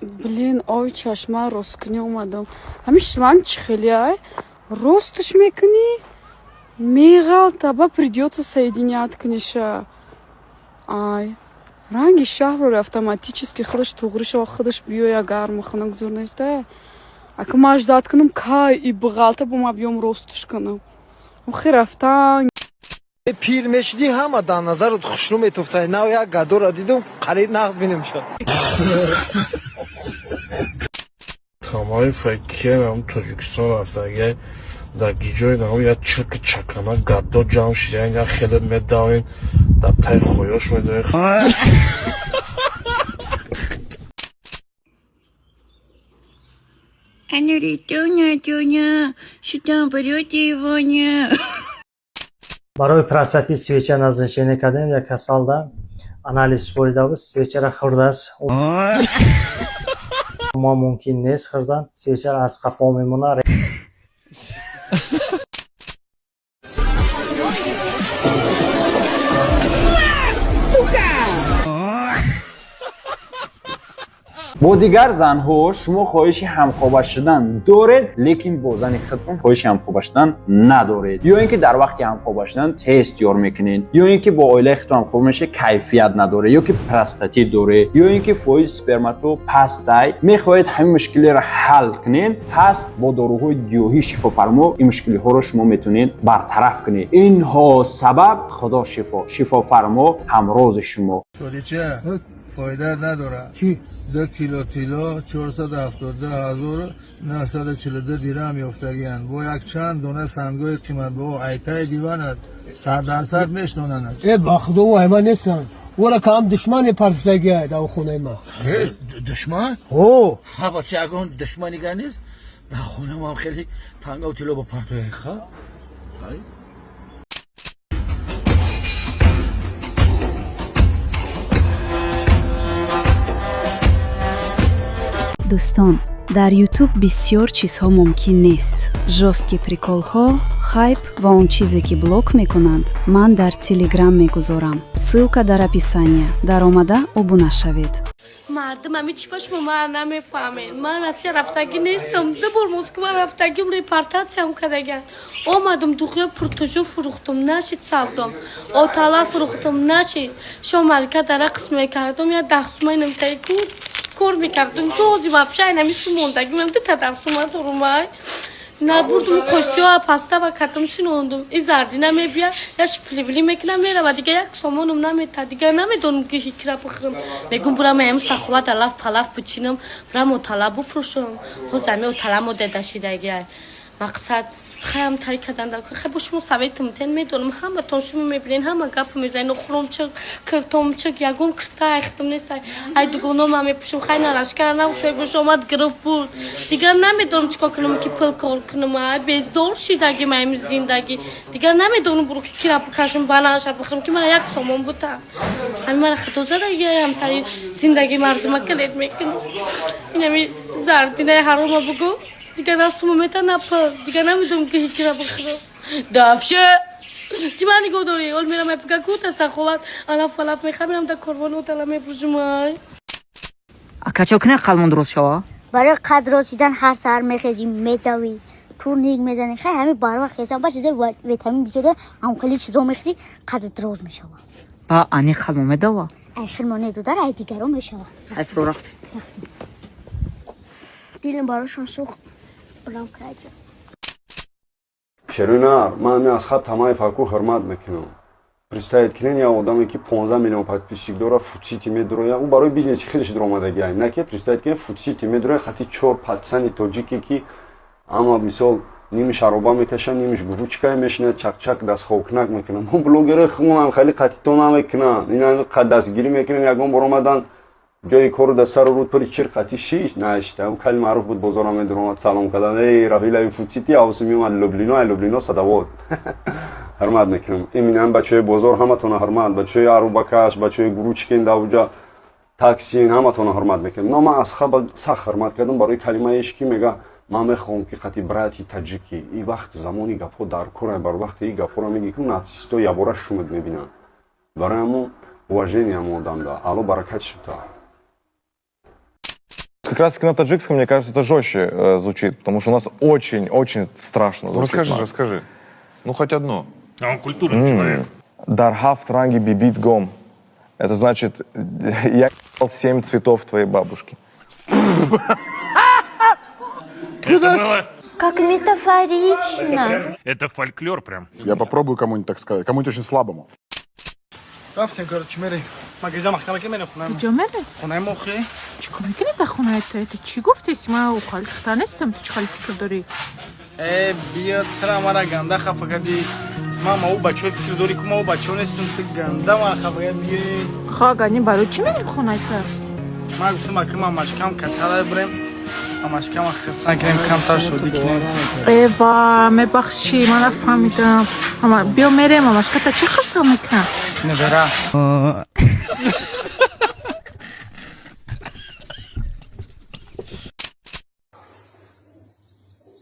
Блин, ой, чашма роскни омадам. Ҳамин шланг чӣ хеле ай? Ростш мекунӣ? Меғалтаба придётся соединять книша. Ай. Ранги шаҳрро автоматически худаш туғри шава, худаш биёя гарм хунак зур нест ай. Ака маждат кунам кай и бғалта бума биём ростш кунам. Охир рафтан. پیر مشدی همه در نظرت خوشنو میتوفته نه یک گدو را دیدم قریب نغز بینیم شد تمام فکرم تاجیکستان رفته اگه در گیجای نام یک چرک چکنه گدا جمع شده اینگه خیلت میدوین در تای خویاش میدوین Анюри, Тёня, сюда берёте Ваня. барои простати свеча назначение кардем як касалда анализ борида буд свечара хӯрдааст мо мумкин нест хӯрдан свечара аз қафо мемонад бо дигар занҳо шумо хоҳиши ҳамхоба шудан доред, лекин бо зани худтон хоҳиши ҳамхоба шудан надоред. ё ин ки дар вақти ҳамхоба шудан тест ёр мекунед, ё ин ки бо оилаи худтон ҳамхоба мешавед кайфият надоред, ё ки простатит доред, ё ин ки фоизи спермато пастай, мехоҳед ҳамин мушкилиро ҳал кунед, пас бо доруҳои гиёҳӣ шифофармо ин мушкилиҳоро шумо метавонед бартараф кунед. Инҳо сабаб Худо шифофармо ҳамрози шумо. فایده نداره چی؟ 2 کیلو طلا 472,942 دیرهم یافتگی‌اند با یک چند دونه سنگای قیمت با ایتای دیوانت 100% میشنونند ای بخدو و ایمان نیستن ولی که هم دشمن پرفتگی در خونه ما دشمن؟ او ها با چه اگه دشمنی گه نیست در خونه ما هم خیلی تنگا و طلا با پرتوی خواه дӯстон дар YouTube бисёр чизҳо мумкин нест. Жостки приколҳо, хайп ва он чизе ки блок мекунанд, ман дар Telegram мегузорам. Ссылка дар описание. Даромада обуна шавед. мардум ами чӣ бошмо ман намефаҳмед. Ман Россия рафтагӣ нестам. Ду бор Москва рафтагим репортатсиям кардаган. Омадам дуғё пуртужу фурӯхтум, нашид савдом. Отала фурӯхтум, нашид. Шомалка дар рақс мекардам, я 10 сумай намтаи кор мекардам. Дози вообще нами сумондагӣ ман ду та сума дорумай. Набурдум қоштиҳо паста ва кардам шинондум. И зарди намебия, я шпливли мекунам мерава дига як сомонум намета. Дига намедонам ки ҳикра бихӯрам. Мегум бурам ам саховат алаф палаф бичинам, бурам отала буфрӯшам. Ҳозир ами отала мо деда шидагӣ. Мақсад خیام تری کردن در که خیلی باشم سویتم تن میدونم همه تونشون میبینین همه گپ میزنین خورم چه کرتم چه یکم کرتا اختم نیست ای دوگانو من میپوشم خیلی نراش کردن نوسای باش آمد گرفت بود دیگر نمیدونم چیکار کنم که پل کار کنم ای بیزار شدگی من زندگی دیگر نمیدونم برو که کیرا بکشم بناش بخرم که من یک سامان بودم همین من خدا زده هم تری زندگی مردم کلید میکنم اینمی زردینه حرام بگو دیگه نفسمو میتن نپر دیگه نمیدونم که هیچی را بخورم دافشه چی من نگاه داری؟ اول میرم اپگا کوتا سخوات الاف الاف میخوام در کاروان اوتلا میفروشم ای اکا چوکنه قلمون درست شوا؟ برای قد رسیدن هر سر میخیجیم میتوی تورنیک میزنی خیلی همین بار وقت حساب باشه ویتامین بیشتره هم کلی چیزا میخوری قد درست میشه با انی قلمون میدوا؟ ای قلمون ندو داره ای دیگرو میشه ای فرو رفتی دیلم براشون سوخت برام کردم شروع من از خط تمام فاکو حرمت میکنم. представить کنین یا آدمی که 15 میلیون подписчик داره فوتسی تیم داره اون برای بیزنس خیلیش درآمدگی است نه که представить کنین فوتسی تیم داره خاطی 4 پاتسانی تاجیکی که اما مثال نیمش عربا میکشن نیمش گروچکای میشنه چک چک دست خوکنک میکنن اون بلوگر خمون خیلی خاطی تو نمیکنن اینا قد دستگیری میکنن یکم برآمدن جای کارو در سر رود پری چیر قطی شیش نشته اون کلی معروف بود بازارم درآمد سلام کردن ای رفیق فوتیتی حواس میومد لوبلینا صدوات حرمت میکنم اینا بچهای بازار همتون حرمت بچهای عروبکش بچهای گروچکین داوجا تاکسین همتون حرمت میکنم نه من از خبر سخت حرمت کردم برای کلمه اشکی میگه من میخوام که قطی براتی تاجیکی این وقت زمانی گپو در کره بر وقت این گپو رو میگی که ناتسیستو یا بورا شومد میبینن برای همون уважение ему дам да алло баракат шута как раз таки на таджикском, мне кажется, это жестче звучит, потому что у нас очень страшно звучит. Расскажи. Ну, хоть одно. А он культурный человек. Дархафт ранги бибит гом. Это значит, я ебал 7 цветов твоей бабушки. Как метафорично. Это фольклор прям. Я попробую кому-нибудь так сказать, кому-нибудь очень слабому. رفتیم короче میری مگه محکمه که میره خونه کجا میره؟ خونه مخی چیکار میکنی به خونه تو چی گفتی من او خالی تنستم تو چه خالی فکر داری؟ بیا ترا مرا گنده خفه کردی ما او بچه فکر داری که ما او بچه نیستم تو گنده مرا خفه کردی خواهگانی برای چی میری خونه تو؟ ما گفتم که ما مشکم کچاله بریم مشکم خستن کنیم کمتر شدی کنیم ایوا میبخشی من نفهمیدم بیا میریم مشکت چی خستم میکن؟ نبرا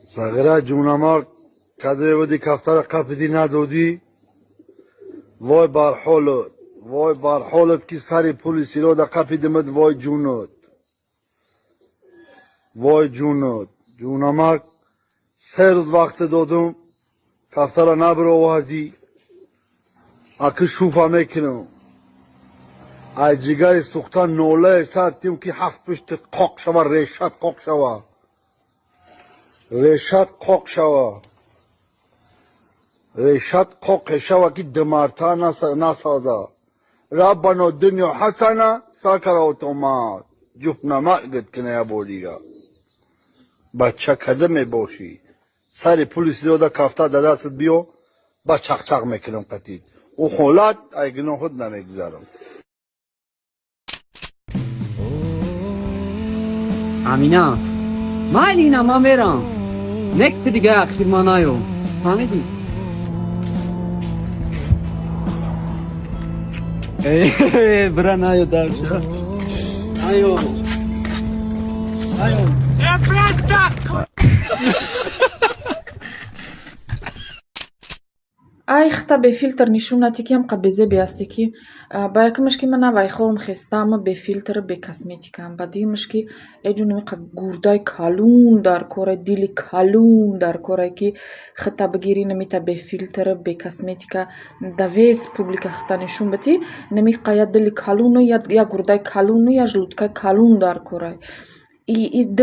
صغیره جونما کدوی ودی کفتر قپدی ندودی وای بر حالت که سری پلیسی رو دا قپیدمت وای جونت جونما 3 روز وقت دادم کفتر نبر آوردی اکی شوفه میکنم ای جگر سوختن نوله سرتیم که 7 پشت قاق شوه ریشت قاق شوه که دمارتا نسازه ربنا دنیا حسنه ساکر اوتومات جهنم گد کنه یا بولیگا بچه کده می باشی سری پولیس داده کفته در دست بیو با چق میکنم قتید او خولت ایگنو خود نمیگذارم امینا ما الینا ما میرم نکت دیگه اخیر ما نایو فهمیدی؟ برا نایو دارشا نایو ай хта бефилтр нишонати ки ҳам қа безеби ҳасти ки ба якимаш ки ман навайхом хестам бефилтр бекосметикам бадимаш ки эҷуними қа гурдаи калун дар кора дили калун дар кора ки хта бигири намита бефилтр бекосметика давес публика хта нишон бати нами қа я дили калуну я гурдаи калуну я жлуткаи калун дар кора и д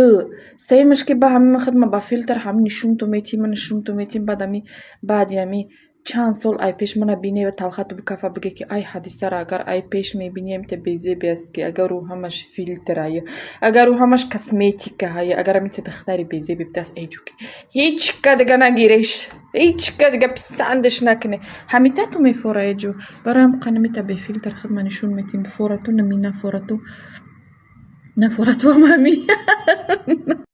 саимаш ки ба ҳамин хидма ба филтр ҳамин нишунту метим баъди ами чанд сол ай пеш мана бинева талхату бикафа биге ки ай ҳадисара агар ай пеш мебинем те безеби аст ки агар ӯ ҳамаш филтр ая агар ӯ ҳамаш косметика ая агар амите духтари безеби битаст эҷу ки ҳеҷ ка дига нагиреш ҳеҷ ка дига писандаш накуне ҳамитату мефора эҷу бароям қанамита бефилтр хидма нишон метим форату нами нафорату ҳамами